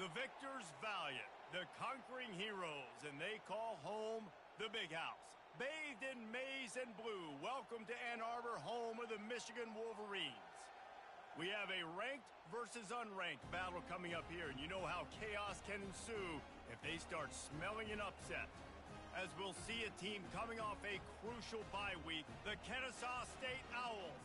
The victors valiant, the conquering heroes, and they call home the Big House. Bathed in maize and blue, welcome to Ann Arbor, home of the Michigan Wolverines. We have a ranked versus unranked battle coming up here, and you know how chaos can ensue if they start smelling an upset. As we'll see a team coming off a crucial bye week, the Kennesaw State Owls,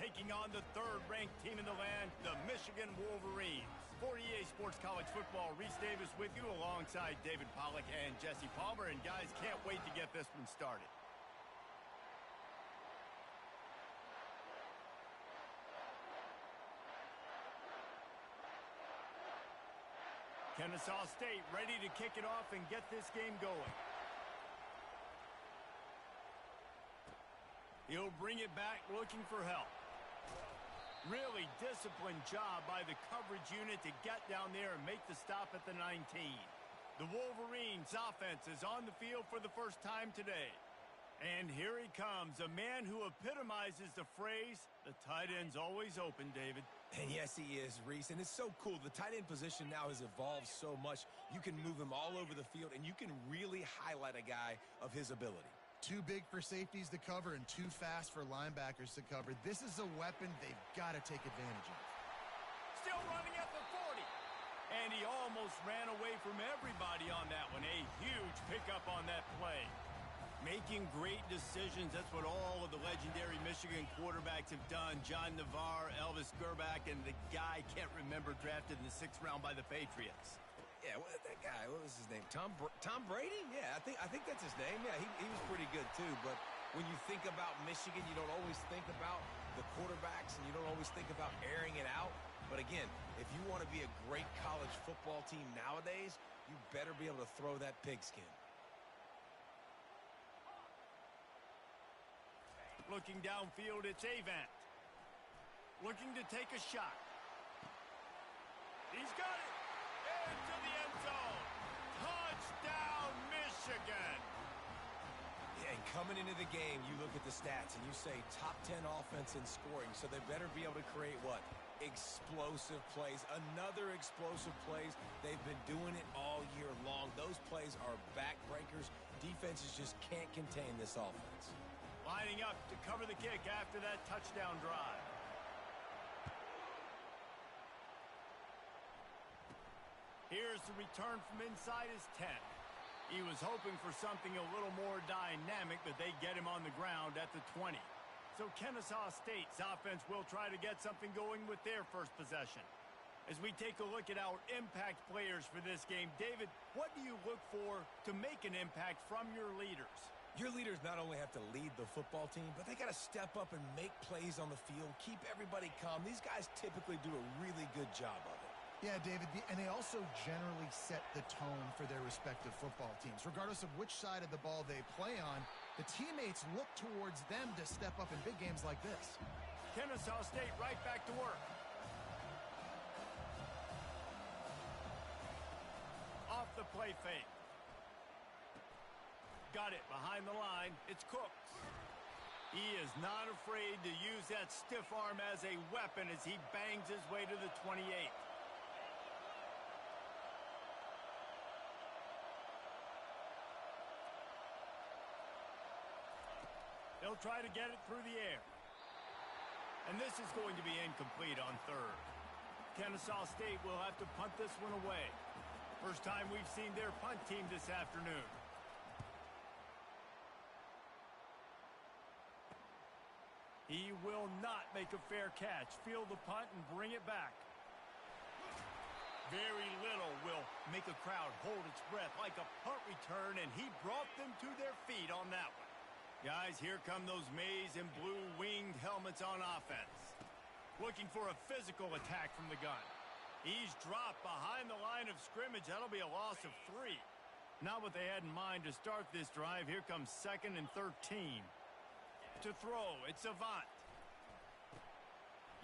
taking on the third-ranked team in the land, the Michigan Wolverines. For EA Sports College Football, Reese Davis with you alongside David Pollack and Jesse Palmer. And guys, can't wait to get this one started. Kennesaw State ready to kick it off and get this game going. He'll bring it back looking for help. Really disciplined job by the coverage unit to get down there and make the stop at the 19. The Wolverines offense is on the field for the first time today. And here he comes, a man who epitomizes the phrase, the tight end's always open, David. And yes, he is, Reese. And it's so cool. The tight end position now has evolved so much. You can move him all over the field, and you can really highlight a guy of his ability. Too big for safeties to cover and too fast for linebackers to cover. This is a weapon they've got to take advantage of. Still running at the 40. And he almost ran away from everybody on that one. A huge pickup on that play. Making great decisions. That's what all of the legendary Michigan quarterbacks have done. John Navarre, Elvis Gerbach, and the guy, can't remember, drafted in the 6th round by the Patriots. Yeah, that guy, what was his name? Tom Brady? Yeah, I think that's his name. Yeah, he was pretty good too. But when you think about Michigan, you don't always think about the quarterbacks, and you don't always think about airing it out. But again, if you want to be a great college football team nowadays, you better be able to throw that pigskin. Looking downfield, it's Avant. Looking to take a shot. He's got it. Into the end zone. Touchdown, Michigan. Yeah, and coming into the game, you look at the stats and you say top 10 offense in scoring, so they better be able to create what? Explosive plays. Another explosive plays. They've been doing it all year long. Those plays are backbreakers. Defenses just can't contain this offense. Lining up to cover the kick after that touchdown drive. Here's the return from inside his 10. He was hoping for something a little more dynamic, but they get him on the ground at the 20. So Kennesaw State's offense will try to get something going with their first possession. As we take a look at our impact players for this game, David, what do you look for to make an impact from your leaders? Your leaders not only have to lead the football team, but they got to step up and make plays on the field, keep everybody calm. These guys typically do a really good job of it. Yeah, David, and they also generally set the tone for their respective football teams. Regardless of which side of the ball they play on, the teammates look towards them to step up in big games like this. Kennesaw State right back to work. Off the play fake. Got it behind the line. It's Cooks. He is not afraid to use that stiff arm as a weapon as he bangs his way to the 28. They'll try to get it through the air. And this is going to be incomplete on third. Kennesaw State will have to punt this one away. First time we've seen their punt team this afternoon. He will not make a fair catch. Field the punt and bring it back. Very little will make a crowd hold its breath like a punt return, and he brought them to their feet on that one. Guys, here come those maize and blue winged helmets on offense. Looking for a physical attack from the gun. He's dropped behind the line of scrimmage. That'll be a loss of 3. Not what they had in mind to start this drive. Here comes 2nd and 13. To throw, it's Avant.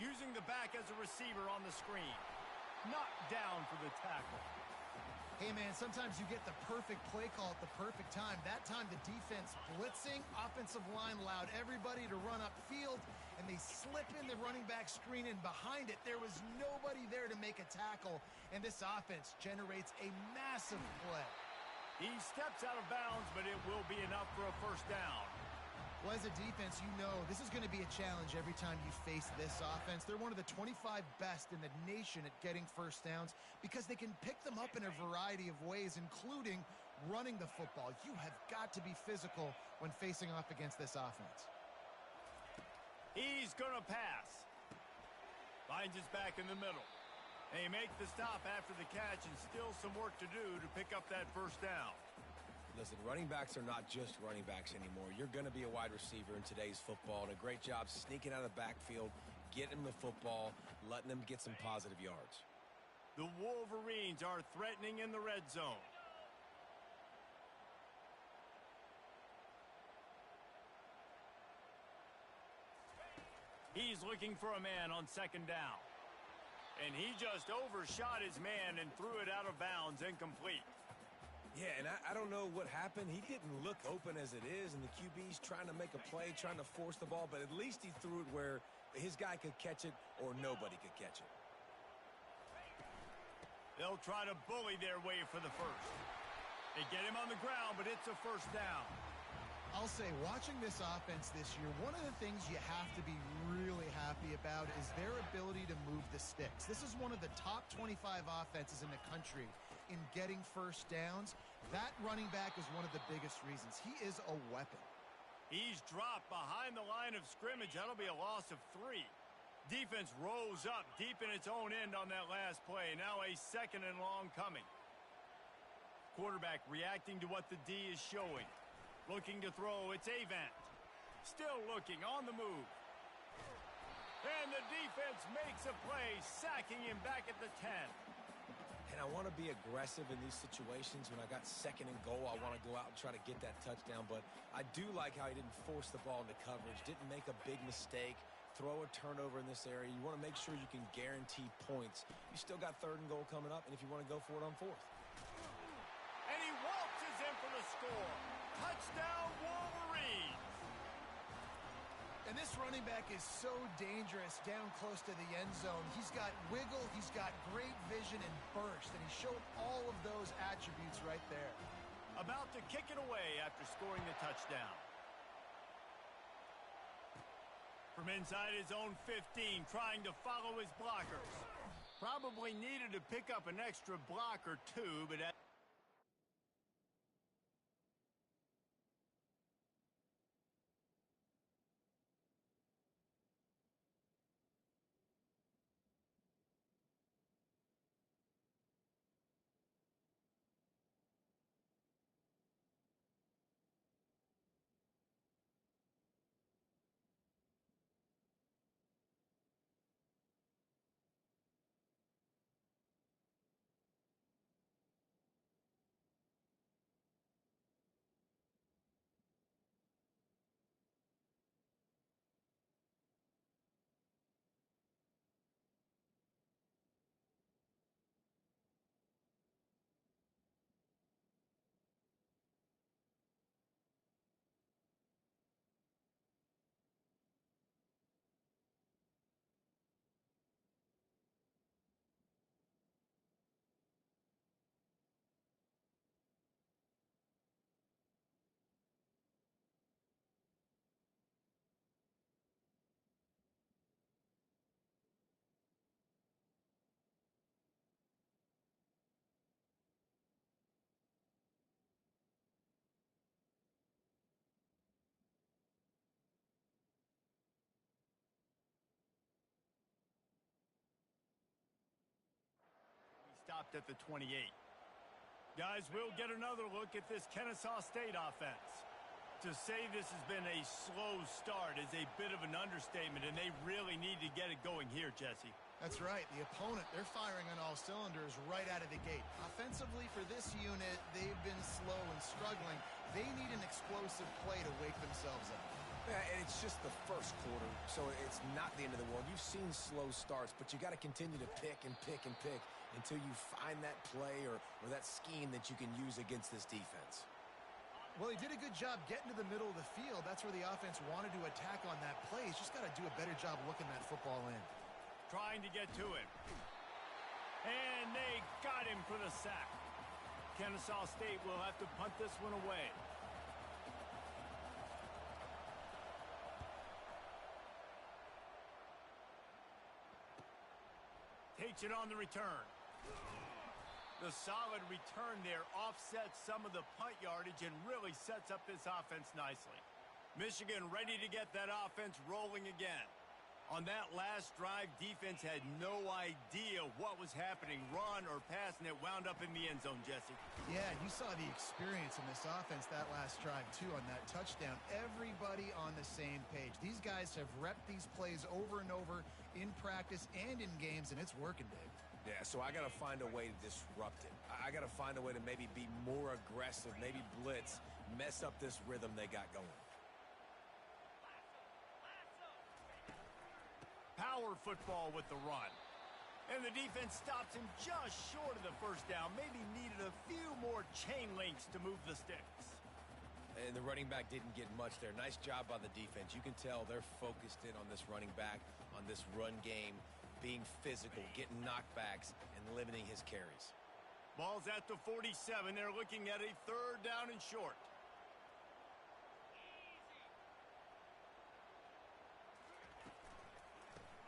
Using the back as a receiver on the screen. Knocked down for the tackle. Hey, man, sometimes you get the perfect play call at the perfect time. That time, the defense blitzing, offensive line allowed everybody to run upfield, and they slip in the running back screen, and behind it, there was nobody there to make a tackle, and this offense generates a massive play. He steps out of bounds, but it will be enough for a first down. Well, as a defense, you know this is going to be a challenge every time you face this offense. They're one of the 25 best in the nation at getting first downs because they can pick them up in a variety of ways, including running the football. You have got to be physical when facing off against this offense. He's going to pass. Finds his back in the middle. They make the stop after the catch, and still some work to do to pick up that first down. Listen, running backs are not just running backs anymore. You're going to be a wide receiver in today's football, and a great job sneaking out of the backfield, getting the football, letting them get some positive yards. The Wolverines are threatening in the red zone. He's looking for a man on second down. And he just overshot his man and threw it out of bounds, incomplete. Yeah, and I don't know what happened. He didn't look open as it is, and the QB's trying to make a play, trying to force the ball, but at least he threw it where his guy could catch it or nobody could catch it. They'll try to bully their way for the first. They get him on the ground, but it's a first down. I'll say, watching this offense this year, one of the things you have to be really happy about is their ability to move the sticks. This is one of the top 25 offenses in the country in getting first downs. That running back is one of the biggest reasons. He is a weapon. He's dropped behind the line of scrimmage. That'll be a loss of 3. Defense rose up deep in its own end on that last play. Now a second and long coming. Quarterback reacting to what the D is showing. Looking to throw, it's Avant. Still looking, on the move. And the defense makes a play, sacking him back at the 10. And I want to be aggressive in these situations. When I got second and goal, I want to go out and try to get that touchdown. But I do like how he didn't force the ball into coverage, didn't make a big mistake, throw a turnover in this area. You want to make sure you can guarantee points. You still got third and goal coming up, and if you want to go for it on fourth. And he waltzes in for the score. Touchdown, Wolverines! And this running back is so dangerous down close to the end zone. He's got wiggle, he's got great vision and burst, and he showed all of those attributes right there. About to kick it away after scoring the touchdown. From inside his own 15, trying to follow his blockers. Probably needed to pick up an extra block or two, but... Stopped at the 28. Guys, we'll get another look at this Kennesaw State offense. To say this has been a slow start is a bit of an understatement, and they really need to get it going here, Jesse. That's right. The opponent, they're firing on all cylinders right out of the gate. Offensively for this unit, they've been slow and struggling. They need an explosive play to wake themselves up. Yeah, and it's just the first quarter, so it's not the end of the world. You've seen slow starts, but you got to continue to pick and pick and pick until you find that play or that scheme that you can use against this defense. Well, he did a good job getting to the middle of the field. That's where the offense wanted to attack on that play. He's just got to do a better job looking that football in. Trying to get to him. And they got him for the sack. Kennesaw State will have to punt this one away. Takes it on the return. The solid return there offsets some of the punt yardage and really sets up this offense nicely. Michigan ready to get that offense rolling again. On that last drive, defense had no idea what was happening, run or pass, and it wound up in the end zone, Jesse. Yeah, you saw the experience in this offense that last drive, too, on that touchdown. Everybody on the same page. These guys have repped these plays over and over in practice and in games, and it's working, Dave. Yeah, so I got to find a way to disrupt it. I got to find a way to maybe be more aggressive, maybe blitz, mess up this rhythm they got going. Power football with the run. And the defense stops him just short of the first down. Maybe needed a few more chain links to move the sticks. And the running back didn't get much there. Nice job by the defense. You can tell they're focused in on this running back, on this run game, being physical, getting knockbacks, and limiting his carries. Ball's at the 47. They're looking at a third down and short.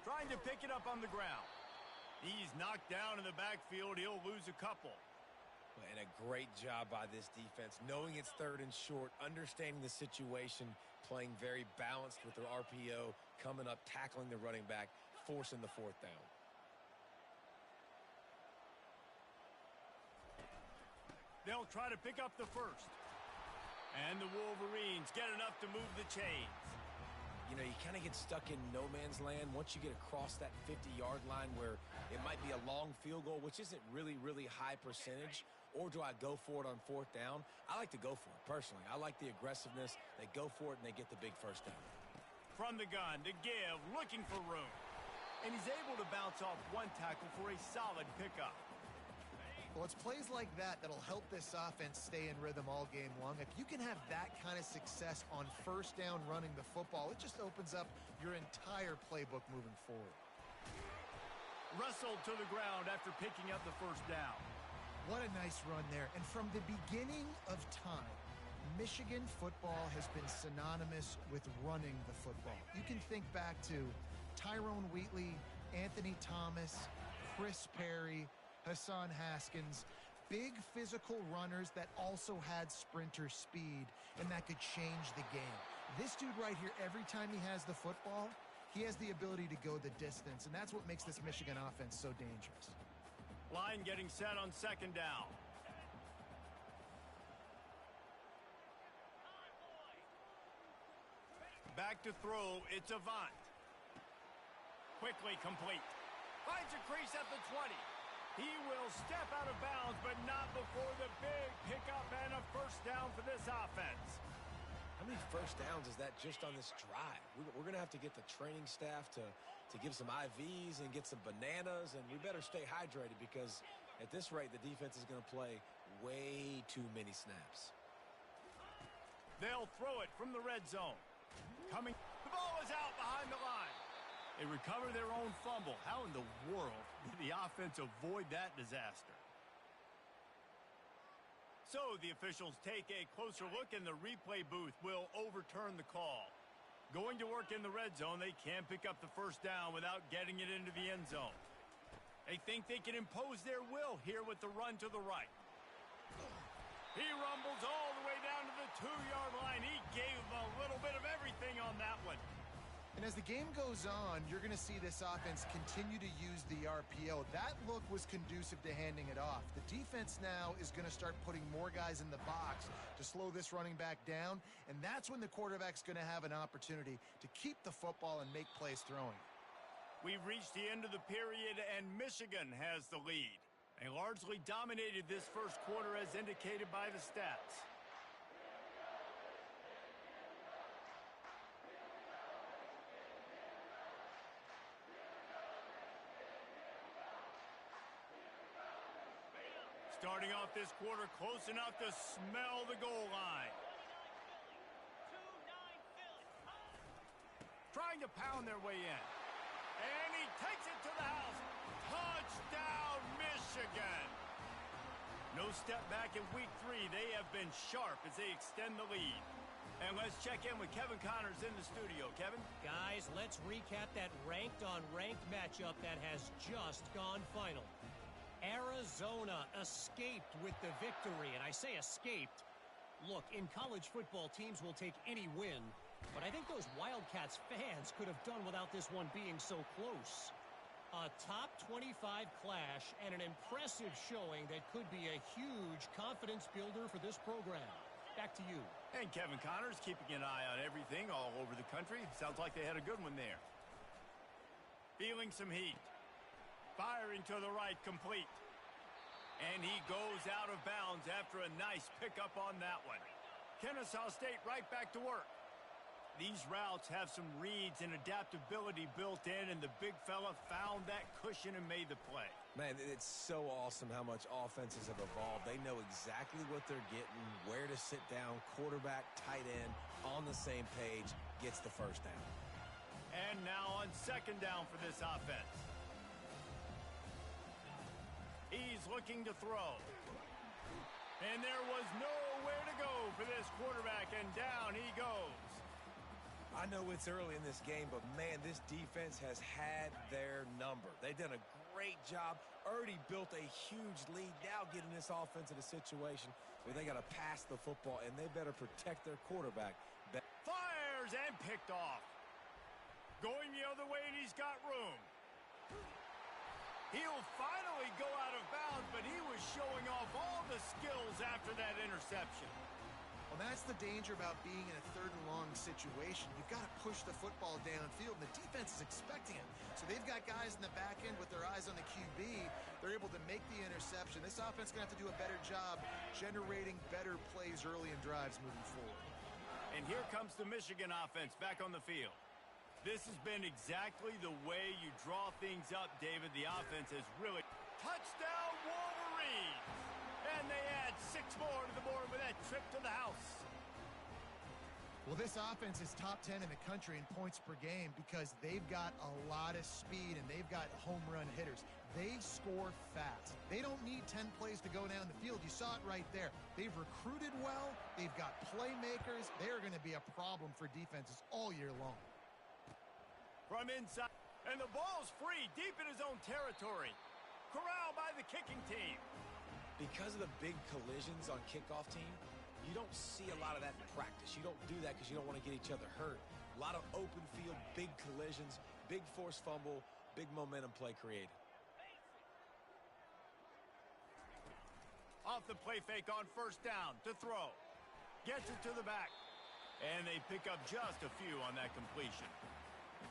Trying to pick it up on the ground. He's knocked down in the backfield. He'll lose a couple. And a great job by this defense, knowing it's third and short, understanding the situation, playing very balanced with their RPO, coming up, tackling the running back, forcing the fourth down. They'll try to pick up the first. And the Wolverines get enough to move the chains. You know, you kind of get stuck in no man's land once you get across that 50-yard line where it might be a long field goal, which isn't really, really high percentage, or do I go for it on fourth down? I like to go for it, personally. I like the aggressiveness. They go for it, and they get the big first down. From the gun to give, looking for room. And he's able to bounce off one tackle for a solid pickup. Well, it's plays like that that'll help this offense stay in rhythm all game long. If you can have that kind of success on first down running the football, it just opens up your entire playbook moving forward. Wrestled to the ground after picking up the first down. What a nice run there. And from the beginning of time, Michigan football has been synonymous with running the football. You can think back to Tyrone Wheatley, Anthony Thomas, Chris Perry, Hassan Haskins, big physical runners that also had sprinter speed and that could change the game. This dude right here, every time he has the football, he has the ability to go the distance, and that's what makes this Michigan offense so dangerous. Line getting set on second down. Back to throw, it's Avant. Quickly complete. Finds a crease at the 20. He will step out of bounds, but not before the big pickup and a first down for this offense. How many first downs is that just on this drive? We're going to have to get the training staff to give some IVs and get some bananas, and we better stay hydrated because at this rate, the defense is going to play way too many snaps. They'll throw it from the red zone. The ball is out behind the line. They recover their own fumble. How in the world did the offense avoid that disaster? So the officials take a closer look, and the replay booth will overturn the call. Going to work in the red zone, they can pick up the first down without getting it into the end zone. They think they can impose their will here with the run to the right. He rumbles all the way down to the 2-yard line. He gave a little bit of everything on that one. And as the game goes on, you're going to see this offense continue to use the RPO. That look was conducive to handing it off. The defense now is going to start putting more guys in the box to slow this running back down, and that's when the quarterback's going to have an opportunity to keep the football and make plays throwing. We've reached the end of the period, and Michigan has the lead. They largely dominated this first quarter as indicated by the stats. Starting off this quarter close enough to smell the goal line. Trying to pound their way in. And he takes it to the house. Touchdown, Michigan. No step back in week 3. They have been sharp as they extend the lead. And let's check in with Kevin Connors in the studio. Kevin? Guys, let's recap that ranked-on-ranked matchup that has just gone final. Arizona escaped with the victory, and I say escaped. Look, in college football, teams will take any win, but I think those Wildcats fans could have done without this one being so close. A top 25 clash and an impressive showing that could be a huge confidence builder for this program. Back to you. And Kevin Connors keeping an eye on everything all over the country. Sounds like they had a good one there. Feeling some heat. Firing to the right, complete. And he goes out of bounds after a nice pickup on that one. Kennesaw State right back to work. These routes have some reads and adaptability built in, and the big fella found that cushion and made the play. Man, it's so awesome how much offenses have evolved. They know exactly what they're getting, where to sit down, quarterback, tight end, on the same page, gets the first down. And now on second down for this offense. He's looking to throw. And there was nowhere to go for this quarterback, and down he goes. I know it's early in this game, but man, this defense has had their number. They've done a great job, already built a huge lead, now getting this offense in a situation where they got to pass the football, and they better protect their quarterback. Fires and picked off. Going the other way, and he's got room. He'll finally go out of bounds, but he was showing off all the skills after that interception. Well, that's the danger about being in a third and long situation. You've got to push the football downfield, and the defense is expecting it. So they've got guys in the back end with their eyes on the QB. They're able to make the interception. This offense is going to have to do a better job generating better plays early in drives moving forward. And here comes the Michigan offense back on the field. This has been exactly the way you draw things up, David. The offense has really... Touchdown, Wolverines! And they add 6 more to the board with that trip to the house. Well, this offense is top 10 in the country in points per game because they've got a lot of speed and they've got home run hitters. They score fast. They don't need 10 plays to go down the field. You saw it right there. They've recruited well. They've got playmakers. They are going to be a problem for defenses all year long. From inside, and the ball's free deep in his own territory. Corralled by the kicking team. Because of the big collisions on kickoff team, you don't see a lot of that in practice. You don't do that because you don't want to get each other hurt. A lot of open field, big collisions, big forced fumble, big momentum play created. Off the play fake on first down to throw. Gets it to the back. And they pick up just a few on that completion.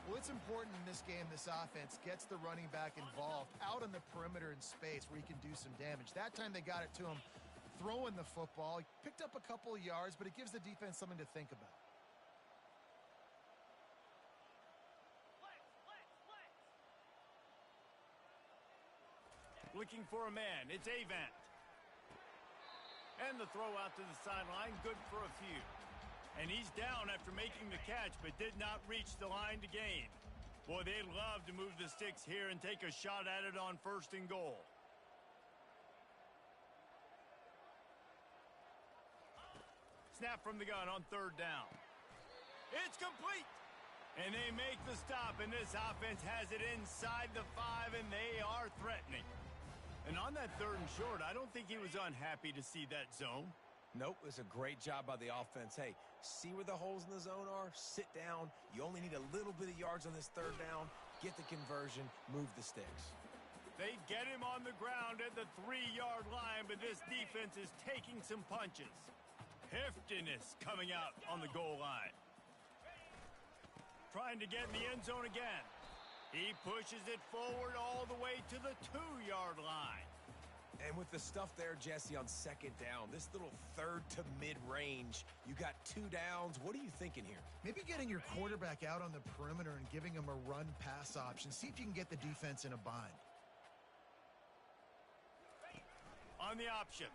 Well, it's important in this game, this offense gets the running back involved out on the perimeter in space where he can do some damage. That time they got it to him throwing the football. He picked up a couple of yards, but it gives the defense something to think about. Looking for a man. It's Avant. And the throw out to the sideline, good for a few. And he's down after making the catch, but did not reach the line to gain. Boy, they'd love to move the sticks here and take a shot at it on first and goal. Snap from the gun on third down. It's complete. And they make the stop, and this offense has it inside the 5, and they are threatening. And on that third and short, I don't think he was unhappy to see that zone. Nope, it's a great job by the offense. Hey, see where the holes in the zone are, sit down. You only need a little bit of yards on this third down. Get the conversion, move the sticks. They get him on the ground at the 3-yard line, but this defense is taking some punches. Heftiness coming out on the goal line. Trying to get in the end zone again. He pushes it forward all the way to the 2-yard line. And with the stuff there, Jesse, on second down, this little third to mid-range, you got 2 downs. What are you thinking here? Maybe getting your quarterback out on the perimeter and giving him a run-pass option. See if you can get the defense in a bind. on the option.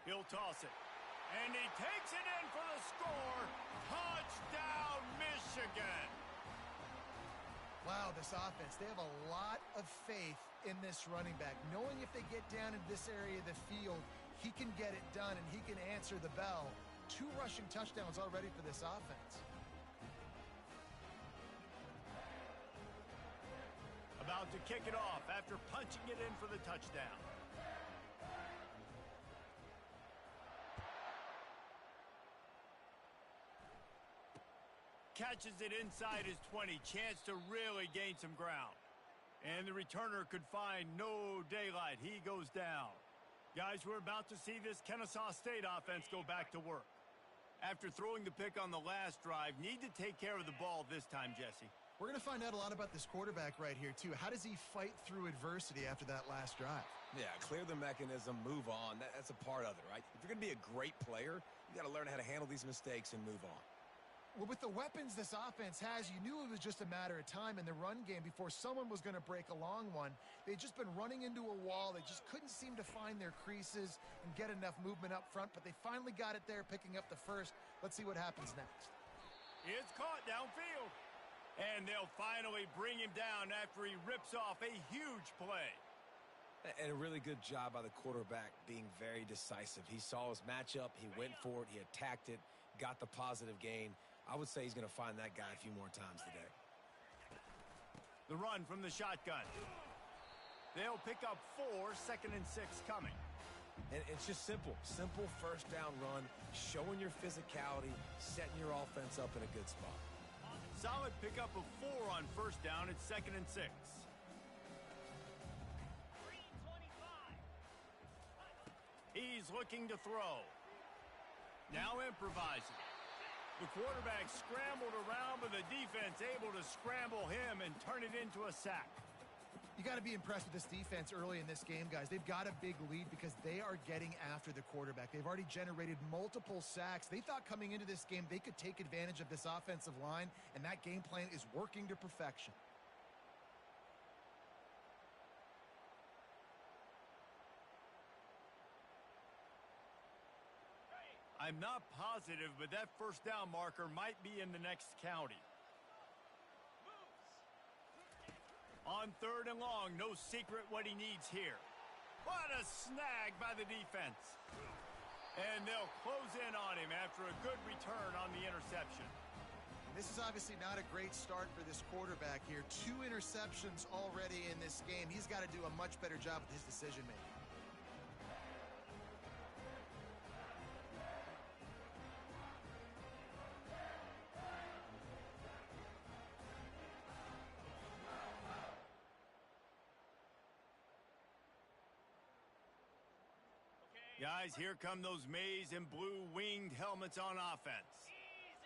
He'll toss it. And he takes it in for the score. Touchdown, Michigan. Wow, this offense, they have a lot of faith in this running back, knowing if they get down in this area of the field, he can get it done and he can answer the bell. 2 rushing touchdowns already for this offense. About to kick it off after punching it in for the touchdown. Catches it inside his 20. Chance to really gain some ground. And the returner could find no daylight. He goes down. Guys, we're about to see this Kennesaw State offense go back to work. After throwing the pick on the last drive, need to take care of the ball this time, Jesse. We're going to find out a lot about this quarterback right here, too. How does he fight through adversity after that last drive? Yeah, clear the mechanism, move on. That's a part of it, right? If you're going to be a great player, you got to learn how to handle these mistakes and move on. Well, with the weapons this offense has, you knew it was just a matter of time in the run game before someone was going to break a long one. They'd just been running into a wall. They just couldn't seem to find their creases and get enough movement up front, but they finally got it there, picking up the first. Let's see what happens next. It's caught downfield. And they'll finally bring him down after he rips off a huge play. And a really good job by the quarterback being very decisive. He saw his matchup, he went for it, he attacked it, got the positive gain. I would say he's going to find that guy a few more times today. The run from the shotgun. They'll pick up 4, 2nd and 6 coming. And it's just simple first down run, showing your physicality, setting your offense up in a good spot. Solid pickup of 4 on first down. It's 2nd and 6. He's looking to throw. Now improvising. The quarterback scrambled around, but the defense able to scramble him and turn it into a sack. You got to be impressed with this defense early in this game, guys. They've got a big lead because they are getting after the quarterback. They've already generated multiple sacks. They thought coming into this game they could take advantage of this offensive line, and that game plan is working to perfection. I'm not positive, but that first down marker might be in the next county. On 3rd and long, no secret what he needs here. What a snag by the defense. And they'll close in on him after a good return on the interception. This is obviously not a great start for this quarterback here. 2 interceptions already in this game. He's got to do a much better job with his decision-making. Guys, here come those maize and blue winged helmets on offense.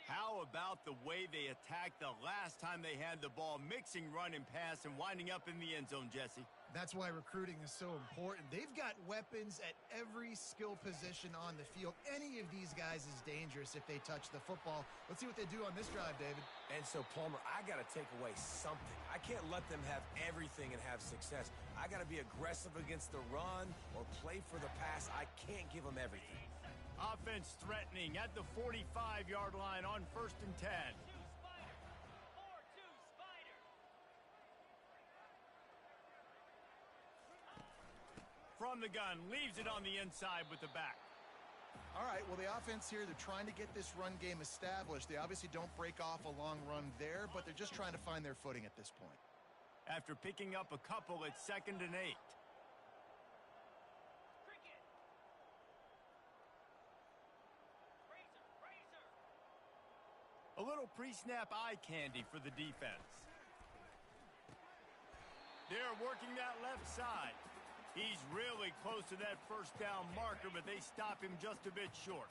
How about the way they attacked the last time they had the ball, mixing run and pass and winding up in the end zone, Jesse? That's why recruiting is so important. They've got weapons at every skill position on the field. Any of these guys is dangerous if they touch the football. Let's see what they do on this drive, David. And so, Palmer, I got to take away something. I can't let them have everything and have success. I got to be aggressive against the run or play for the pass. I can't give them everything. Offense threatening at the 45-yard line on 1st and 10. From the gun, leaves it on the inside with the back. All right, well, the offense here, they're trying to get this run game established. They obviously don't break off a long run there, but they're just trying to find their footing at this point. After picking up a couple, it's 2nd and 8. A little pre-snap eye candy for the defense. They're working that left side. He's really close to that first down marker, but they stop him just a bit short.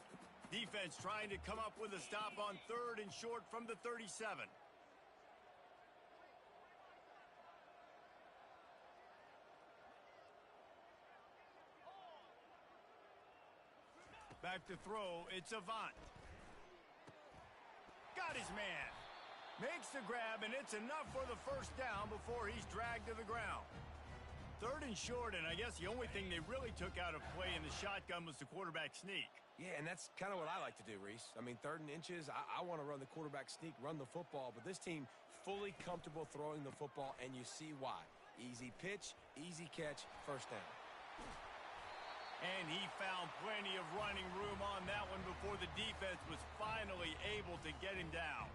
Defense trying to come up with a stop on 3rd and short from the 37. Back to throw, it's Avant. Got his man. Makes the grab, and it's enough for the first down before he's dragged to the ground. Third and short, and I guess the only thing they really took out of play in the shotgun was the quarterback sneak. Yeah, and that's kind of what I like to do, Reese. I mean, 3rd and inches, I want to run the quarterback sneak, run the football, but this team fully comfortable throwing the football, and you see why. Easy pitch, easy catch, first down. And he found plenty of running room on that one before the defense was finally able to get him down.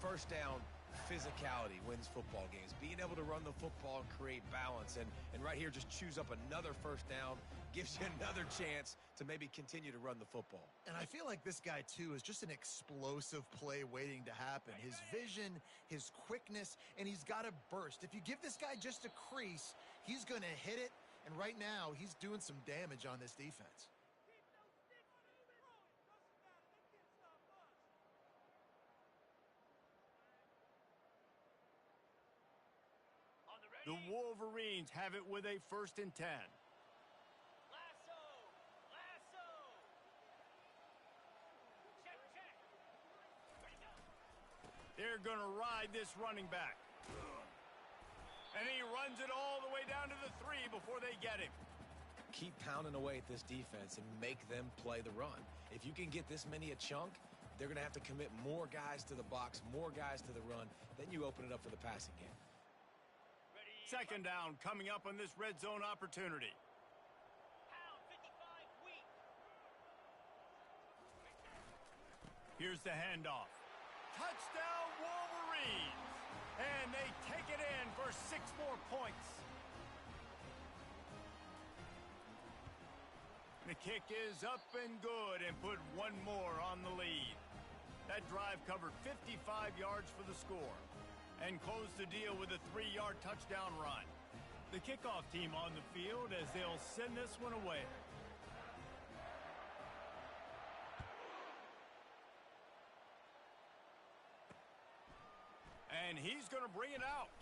First down, physicality wins football games. Being able to run the football and create balance. And right here, just choose up another first down, gives you another chance to maybe continue to run the football. And I feel like this guy, too, is just an explosive play waiting to happen. His vision, his quickness, and he's got a burst. If you give this guy just a crease, he's going to hit it. And right now, he's doing some damage on this defense. The Wolverines have it with a 1st and 10. Lasso! Lasso! Check, check. Ready to go. They're going to ride this running back. And he runs it all the way down to the 3 before they get him. Keep pounding away at this defense and make them play the run. If you can get this many a chunk, they're going to have to commit more guys to the box, more guys to the run. Then you open it up for the passing game. 2nd down coming up on this red zone opportunity. Pound 55 weak. Here's the handoff. Touchdown Wolverines! And they take it in for 6 more points. The kick is up and good and put 1 more on the lead. That drive covered 55 yards for the score and closed the deal with a 3-yard touchdown run. The kickoff team on the field as they'll send this one away. And he's going to bring it out.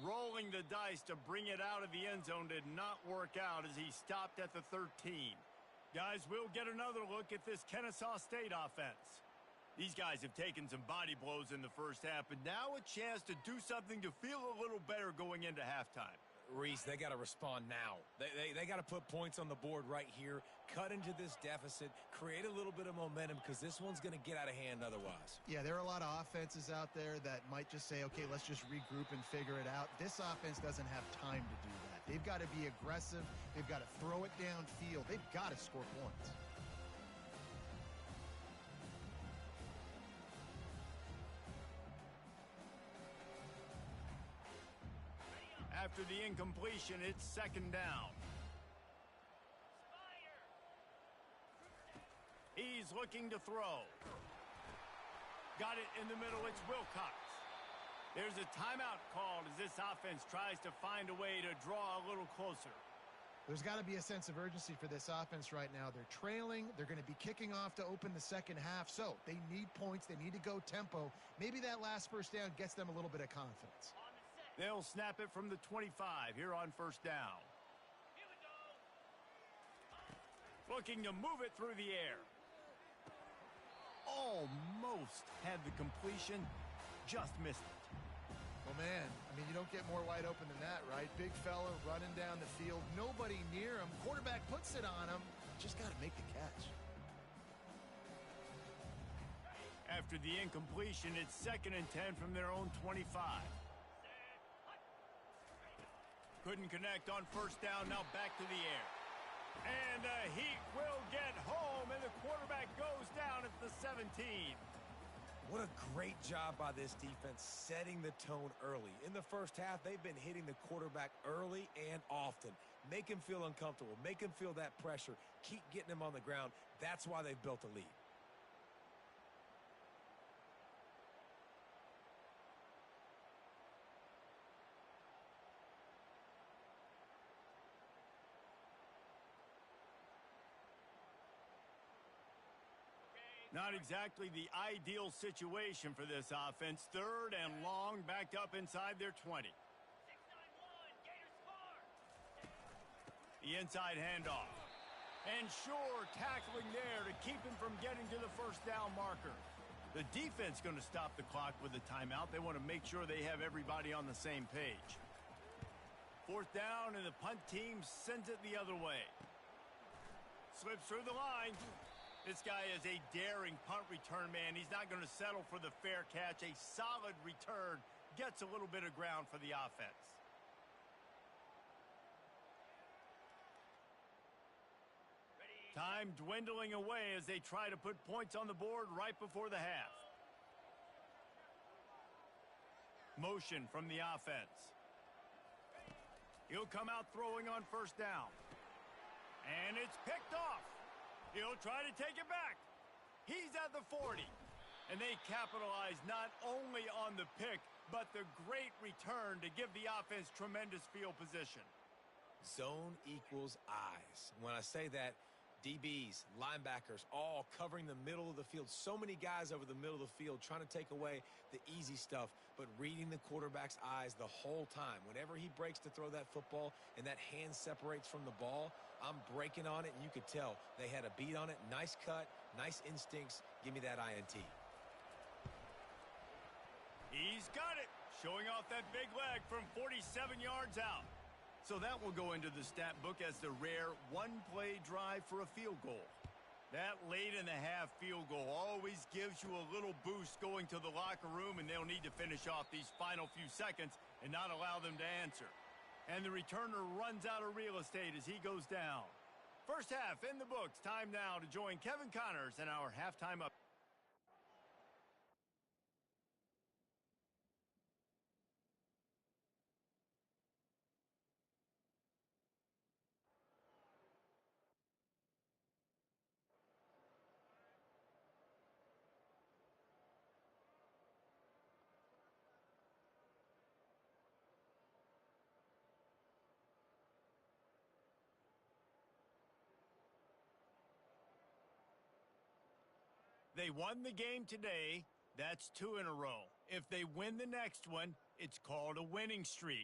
Rolling the dice to bring it out of the end zone did not work out as he stopped at the 13. Guys, we'll get another look at this Kennesaw State offense. These guys have taken some body blows in the first half, but now a chance to do something to feel a little better going into halftime. Reese, they got to respond now. They got to put points on the board right here, cut into this deficit, create a little bit of momentum because this one's going to get out of hand otherwise. Yeah, there are a lot of offenses out there that might just say, okay, let's just regroup and figure it out. This offense doesn't have time to do that. They've got to be aggressive. They've got to throw it downfield. They've got to score points. After the incompletion, it's 2nd down. He's looking to throw. Got it in the middle. It's Wilcox. There's a timeout called as this offense tries to find a way to draw a little closer. There's got to be a sense of urgency for this offense right now. They're trailing. They're going to be kicking off to open the second half. So they need points. They need to go tempo. Maybe that last first down gets them a little bit of confidence. They'll snap it from the 25 here on 1st down. Here we go. Looking to move it through the air. Almost had the completion, just missed it. Well, man, I mean, you don't get more wide open than that, right? Big fella running down the field, nobody near him. Quarterback puts it on him. Just got to make the catch. After the incompletion, it's 2nd and 10 from their own 25. Couldn't connect on 1st down, now back to the air. And the Heat will get home, and the quarterback goes down at the 17. What a great job by this defense setting the tone early. In the first half, they've been hitting the quarterback early and often. Make him feel uncomfortable. Make him feel that pressure. Keep getting him on the ground. That's why they've built a lead. Not exactly the ideal situation for this offense. 3rd and long, backed up inside their 20. 6-9-1, Gators score. The inside handoff. And sure, tackling there to keep him from getting to the 1st down marker. The defense going to stop the clock with a timeout. They want to make sure they have everybody on the same page. Fourth down, and the punt team sends it the other way. Slips through the line. This guy is a daring punt return man. He's not going to settle for the fair catch. A solid return gets a little bit of ground for the offense. Time dwindling away as they try to put points on the board right before the half. Motion from the offense. He'll come out throwing on first down. And it's picked off. He'll try to take it back. He's at the 40. And they capitalize not only on the pick, but the great return to give the offense tremendous field position. Zone equals eyes. When I say that, DBs, linebackers, all covering the middle of the field. So many guys over the middle of the field trying to take away the easy stuff, but reading the quarterback's eyes the whole time. Whenever he breaks to throw that football and that hand separates from the ball, I'm breaking on it, and you could tell they had a beat on it. Nice cut, nice instincts. Give me that INT. He's got it, showing off that big leg from 47 yards out. So that will go into the stat book as the rare one-play drive for a field goal. That late-in-the-half field goal always gives you a little boost going to the locker room, and they'll need to finish off these final few seconds and not allow them to answer. And the returner runs out of real estate as he goes down. First half in the books. Time now to join Kevin Connors in our halftime up. They won the game today. That's 2 in a row. If they win the next one, it's called a winning streak.